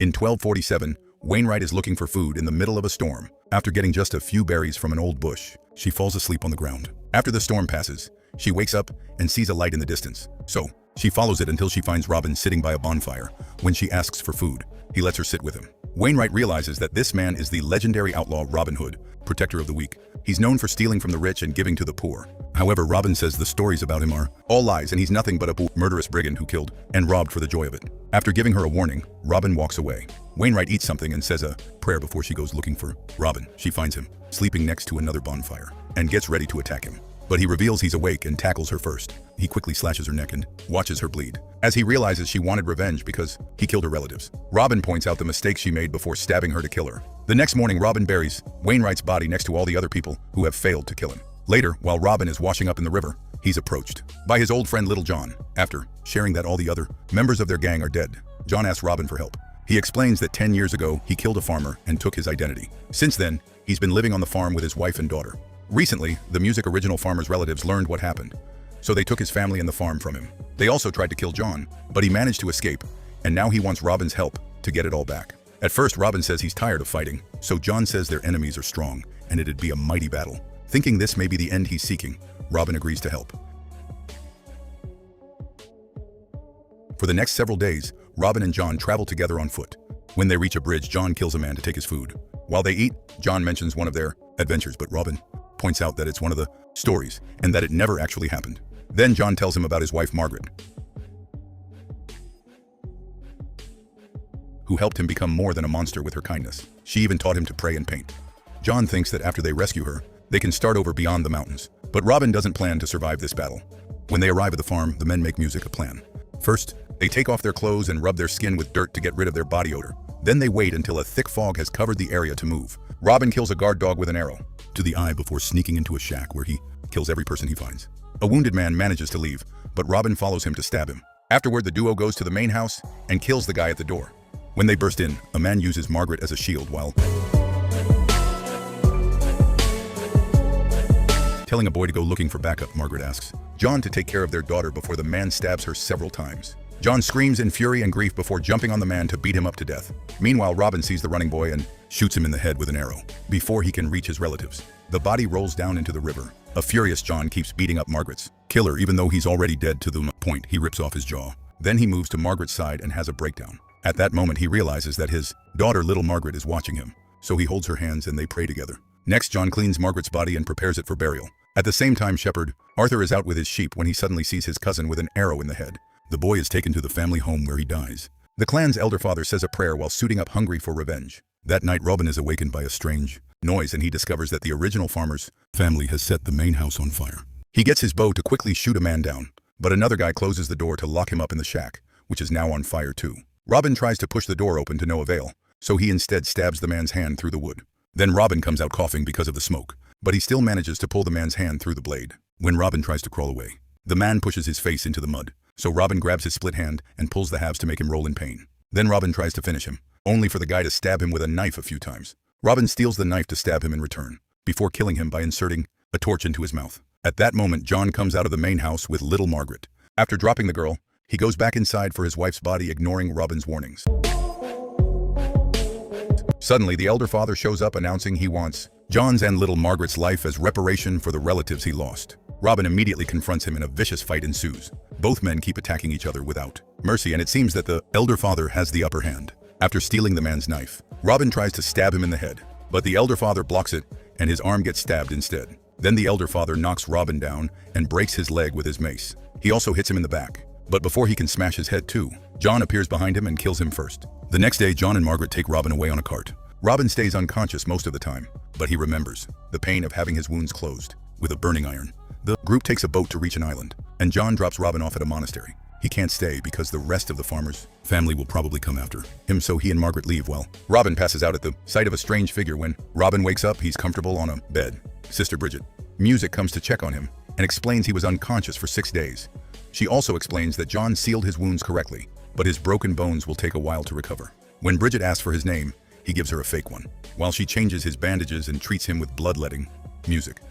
In 1247, Wainwright is looking for food in the middle of a storm. After getting just a few berries from an old bush, she falls asleep on the ground. After the storm passes, she wakes up and sees a light in the distance. So, she follows it until she finds Robin sitting by a bonfire. When she asks for food, he lets her sit with him. Wainwright realizes that this man is the legendary outlaw Robin Hood, protector of the weak. He's known for stealing from the rich and giving to the poor. However, Robin says the stories about him are all lies and he's nothing but a murderous brigand who killed and robbed for the joy of it. After giving her a warning, Robin walks away. Wainwright eats something and says a prayer before she goes looking for Robin. She finds him, sleeping next to another bonfire, and gets ready to attack him. But he reveals he's awake and tackles her first. He quickly slashes her neck and watches her bleed, as he realizes she wanted revenge because he killed her relatives. Robin points out the mistake she made before stabbing her to kill her. The next morning, Robin buries Wainwright's body next to all the other people who have failed to kill him. Later, while Robin is washing up in the river, he's approached by his old friend Little John. After sharing that all the other members of their gang are dead, John asks Robin for help. He explains that 10 years ago, he killed a farmer and took his identity. Since then, he's been living on the farm with his wife and daughter. Recently, the music original farmer's relatives learned what happened, so they took his family and the farm from him. They also tried to kill John, but he managed to escape, and now he wants Robin's help to get it all back. At first, Robin says he's tired of fighting, so John says their enemies are strong, and it'd be a mighty battle. Thinking this may be the end he's seeking, Robin agrees to help. For the next several days, Robin and John travel together on foot. When they reach a bridge, John kills a man to take his food. While they eat, John mentions one of their adventures, but Robin points out that it's one of the stories and that it never actually happened. Then John tells him about his wife Margaret, who helped him become more than a monster with her kindness. She even taught him to pray and paint. John thinks that after they rescue her, they can start over beyond the mountains. But Robin doesn't plan to survive this battle. When they arrive at the farm, the men make music a plan. First, they take off their clothes and rub their skin with dirt to get rid of their body odor. Then they wait until a thick fog has covered the area to move. Robin kills a guard dog with an arrow to the eye before sneaking into a shack where he kills every person he finds. A wounded man manages to leave, but Robin follows him to stab him. Afterward, the duo goes to the main house and kills the guy at the door. When they burst in, a man uses Margaret as a shield while telling a boy to go looking for backup. Margaret asks John to take care of their daughter before the man stabs her several times. John screams in fury and grief before jumping on the man to beat him up to death. Meanwhile, Robin sees the running boy and shoots him in the head with an arrow before he can reach his relatives. The body rolls down into the river. A furious John keeps beating up Margaret's killer even though he's already dead, to the point he rips off his jaw. Then he moves to Margaret's side and has a breakdown. At that moment, he realizes that his daughter, little Margaret, is watching him, so he holds her hands and they pray together. Next, John cleans Margaret's body and prepares it for burial. At the same time, Shepherd Arthur is out with his sheep when he suddenly sees his cousin with an arrow in the head. The boy is taken to the family home where he dies. The clan's elder father says a prayer while suiting up, hungry for revenge. That night, Robin is awakened by a strange noise and he discovers that the original farmer's family has set the main house on fire. He gets his bow to quickly shoot a man down, but another guy closes the door to lock him up in the shack, which is now on fire too. Robin tries to push the door open to no avail, so he instead stabs the man's hand through the wood. Then Robin comes out coughing because of the smoke, but he still manages to pull the man's hand through the blade. When Robin tries to crawl away, the man pushes his face into the mud, so Robin grabs his split hand and pulls the halves to make him roll in pain. Then Robin tries to finish him, only for the guy to stab him with a knife a few times. Robin steals the knife to stab him in return, before killing him by inserting a torch into his mouth. At that moment, John comes out of the main house with little Margaret. After dropping the girl, he goes back inside for his wife's body, ignoring Robin's warnings. Suddenly, the elder father shows up announcing he wants John's and little Margaret's life as reparation for the relatives he lost. Robin immediately confronts him and a vicious fight ensues. Both men keep attacking each other without mercy, and it seems that the elder father has the upper hand. After stealing the man's knife, Robin tries to stab him in the head, but the elder father blocks it and his arm gets stabbed instead. Then the elder father knocks Robin down and breaks his leg with his mace. He also hits him in the back, but before he can smash his head too, John appears behind him and kills him first. The next day, John and Margaret take Robin away on a cart. Robin stays unconscious most of the time, but he remembers the pain of having his wounds closed with a burning iron. The group takes a boat to reach an island, and John drops Robin off at a monastery. He can't stay because the rest of the farmer's family will probably come after him, so he and Margaret leave while Robin passes out at the sight of a strange figure. When Robin wakes up, he's comfortable on a bed. Sister Bridget Music comes to check on him and explains he was unconscious for 6 days. She also explains that John sealed his wounds correctly, but his broken bones will take a while to recover. When Bridget asks for his name, he gives her a fake one, while she changes his bandages and treats him with bloodletting music.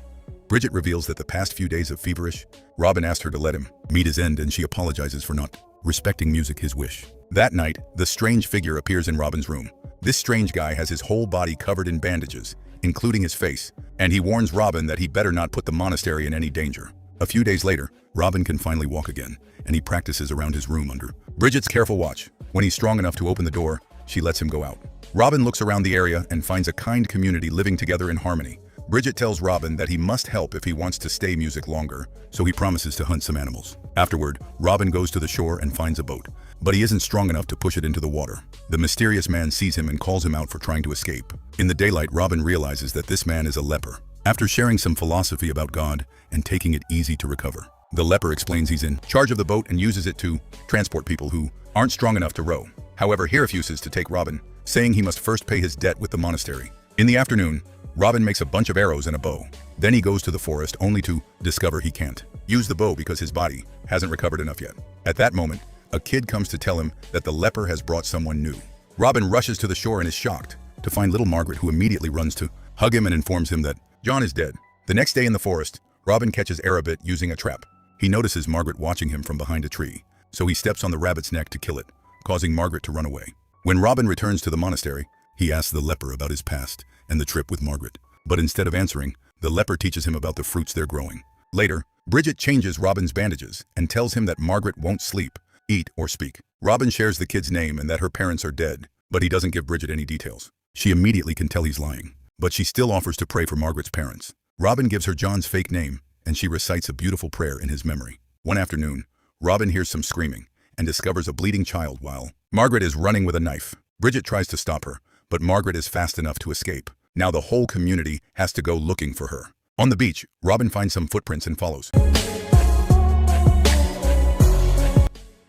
Bridget reveals that the past few days of feverish, Robin asked her to let him meet his end, and she apologizes for not respecting music his wish. That night, the strange figure appears in Robin's room. This strange guy has his whole body covered in bandages, including his face, and he warns Robin that he better not put the monastery in any danger. A few days later, Robin can finally walk again, and he practices around his room under Bridget's careful watch. When he's strong enough to open the door, she lets him go out. Robin looks around the area and finds a kind community living together in harmony. Bridget tells Robin that he must help if he wants to stay music longer, so he promises to hunt some animals. Afterward, Robin goes to the shore and finds a boat, but he isn't strong enough to push it into the water. The mysterious man sees him and calls him out for trying to escape. In the daylight, Robin realizes that this man is a leper. After sharing some philosophy about God and taking it easy to recover, the leper explains he's in charge of the boat and uses it to transport people who aren't strong enough to row. However, he refuses to take Robin, saying he must first pay his debt with the monastery. In the afternoon, Robin makes a bunch of arrows and a bow. Then he goes to the forest only to discover he can't use the bow because his body hasn't recovered enough yet. At that moment, a kid comes to tell him that the leper has brought someone new. Robin rushes to the shore and is shocked to find little Margaret, who immediately runs to hug him and informs him that John is dead. The next day in the forest, Robin catches a rabbit using a trap. He notices Margaret watching him from behind a tree, so he steps on the rabbit's neck to kill it, causing Margaret to run away. When Robin returns to the monastery, he asks the leper about his past and the trip with Margaret. But instead of answering, the leper teaches him about the fruits they're growing. Later, Bridget changes Robin's bandages and tells him that Margaret won't sleep, eat, or speak. Robin shares the kid's name and that her parents are dead, but he doesn't give Bridget any details. She immediately can tell he's lying, but she still offers to pray for Margaret's parents. Robin gives her John's fake name, and she recites a beautiful prayer in his memory. One afternoon, Robin hears some screaming and discovers a bleeding child while Margaret is running with a knife. Bridget tries to stop her, but Margaret is fast enough to escape. Now the whole community has to go looking for her. On the beach, Robin finds some footprints and follows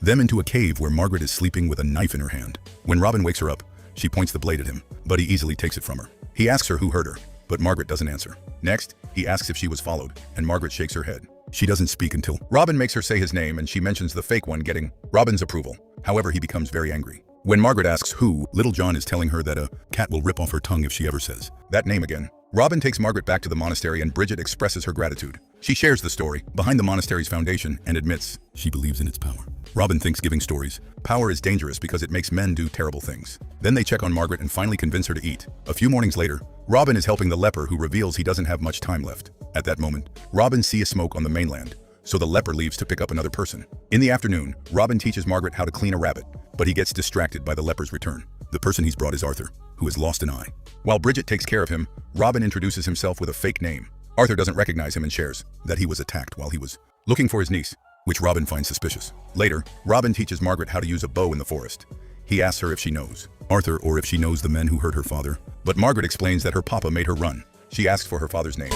them into a cave where Margaret is sleeping with a knife in her hand. When Robin wakes her up, she points the blade at him, but he easily takes it from her. He asks her who hurt her, but Margaret doesn't answer. Next, he asks if she was followed, and Margaret shakes her head. She doesn't speak until Robin makes her say his name, and she mentions the fake one getting Robin's approval. However, he becomes very angry. When Margaret asks who, little John is telling her that a cat will rip off her tongue if she ever says that name again. Robin takes Margaret back to the monastery and Bridget expresses her gratitude. She shares the story behind the monastery's foundation and admits she believes in its power. Robin thinks giving stories power is dangerous because it makes men do terrible things. Then they check on Margaret and finally convince her to eat. A few mornings later, Robin is helping the leper, who reveals he doesn't have much time left. At that moment, Robin sees smoke on the mainland, so the leper leaves to pick up another person. In the afternoon, Robin teaches Margaret how to clean a rabbit, but he gets distracted by the leper's return. The person he's brought is Arthur, who has lost an eye. While Bridget takes care of him, Robin introduces himself with a fake name. Arthur doesn't recognize him and shares that he was attacked while he was looking for his niece, which Robin finds suspicious. Later, Robin teaches Margaret how to use a bow in the forest. He asks her if she knows Arthur or if she knows the men who hurt her father, but Margaret explains that her papa made her run. She asks for her father's name,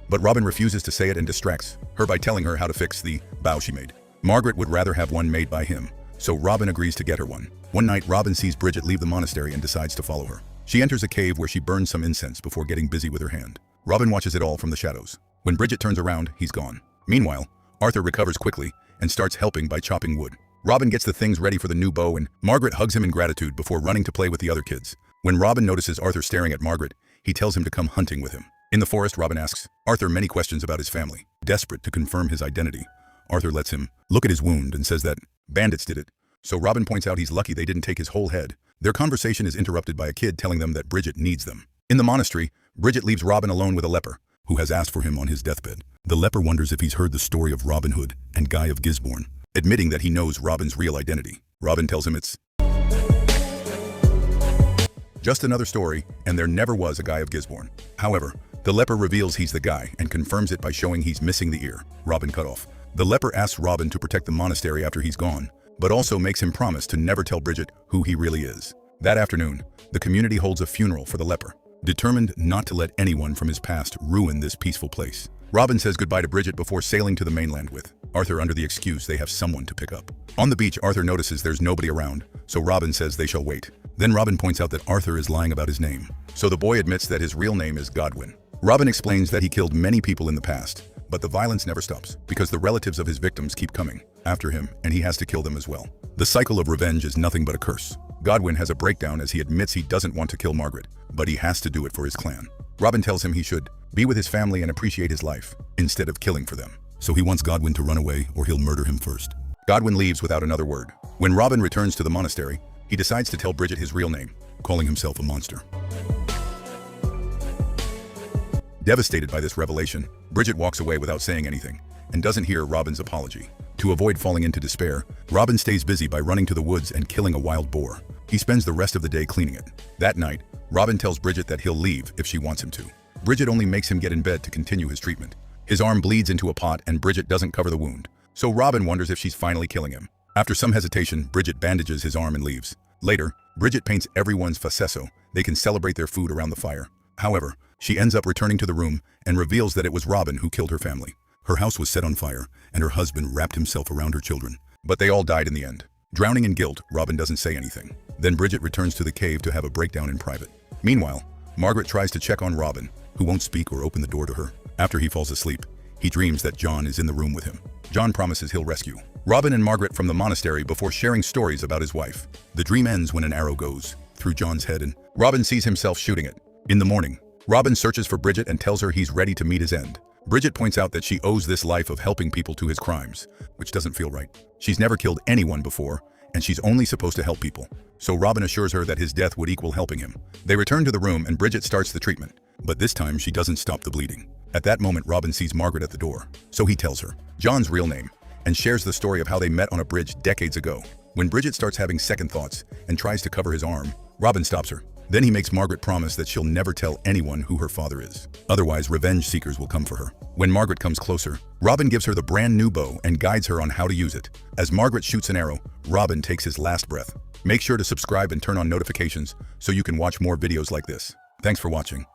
but Robin refuses to say it and distracts her by telling her how to fix the bow she made. Margaret would rather have one made by him, so Robin agrees to get her one. One night, Robin sees Bridget leave the monastery and decides to follow her. She enters a cave where she burns some incense before getting busy with her hand. Robin watches it all from the shadows. When Bridget turns around, he's gone. Meanwhile, Arthur recovers quickly and starts helping by chopping wood. Robin gets the things ready for the new bow and Margaret hugs him in gratitude before running to play with the other kids. When Robin notices Arthur staring at Margaret, he tells him to come hunting with him. In the forest, Robin asks Arthur many questions about his family. Desperate to confirm his identity, Arthur lets him look at his wound and says that bandits did it. So Robin points out he's lucky they didn't take his whole head. Their conversation is interrupted by a kid telling them that Bridget needs them. In the monastery, Bridget leaves Robin alone with a leper, who has asked for him on his deathbed. The leper wonders if he's heard the story of Robin Hood and Guy of Gisborne, admitting that he knows Robin's real identity. Robin tells him it's just another story, and there never was a Guy of Gisborne. However, the leper reveals he's the guy and confirms it by showing he's missing the ear Robin cut off. The leper asks Robin to protect the monastery after he's gone, but also makes him promise to never tell Bridget who he really is. That afternoon, the community holds a funeral for the leper, determined not to let anyone from his past ruin this peaceful place. Robin says goodbye to Bridget before sailing to the mainland with Arthur under the excuse they have someone to pick up. On the beach, Arthur notices there's nobody around, so Robin says they shall wait. Then Robin points out that Arthur is lying about his name, so the boy admits that his real name is Godwin. Robin explains that he killed many people in the past, but the violence never stops because the relatives of his victims keep coming after him and he has to kill them as well. The cycle of revenge is nothing but a curse. Godwin has a breakdown as he admits he doesn't want to kill Margaret, but he has to do it for his clan. Robin tells him he should be with his family and appreciate his life instead of killing for them. so he wants Godwin to run away or he'll murder him first. Godwin leaves without another word. When Robin returns to the monastery, he decides to tell Bridget his real name, calling himself a monster. Devastated by this revelation, Bridget walks away without saying anything and doesn't hear Robin's apology. To avoid falling into despair, Robin stays busy by running to the woods and killing a wild boar. He spends the rest of the day cleaning it. That night, Robin tells Bridget that he'll leave if she wants him to. Bridget only makes him get in bed to continue his treatment. His arm bleeds into a pot and Bridget doesn't cover the wound, so Robin wonders if she's finally killing him. After some hesitation, Bridget bandages his arm and leaves. Later, Bridget paints everyone's face so they can celebrate their food around the fire. However, she ends up returning to the room and reveals that it was Robin who killed her family. Her house was set on fire, and her husband wrapped himself around her children. But they all died in the end. Drowning in guilt, Robin doesn't say anything. Then Bridget returns to the cave to have a breakdown in private. Meanwhile, Margaret tries to check on Robin, who won't speak or open the door to her. After he falls asleep, he dreams that John is in the room with him. John promises he'll rescue Robin and Margaret from the monastery before sharing stories about his wife. The dream ends when an arrow goes through John's head and Robin sees himself shooting it. In the morning, Robin searches for Bridget and tells her he's ready to meet his end. Bridget points out that she owes this life of helping people to his crimes, which doesn't feel right. She's never killed anyone before, and she's only supposed to help people. So Robin assures her that his death would equal helping him. They return to the room and Bridget starts the treatment, but this time she doesn't stop the bleeding. At that moment, Robin sees Margaret at the door, so he tells her John's real name and shares the story of how they met on a bridge decades ago. When Bridget starts having second thoughts and tries to cover his arm, Robin stops her. Then he makes Margaret promise that she'll never tell anyone who her father is. Otherwise, revenge seekers will come for her. When Margaret comes closer, Robin gives her the brand new bow and guides her on how to use it. As Margaret shoots an arrow, Robin takes his last breath. Make sure to subscribe and turn on notifications so you can watch more videos like this. Thanks for watching.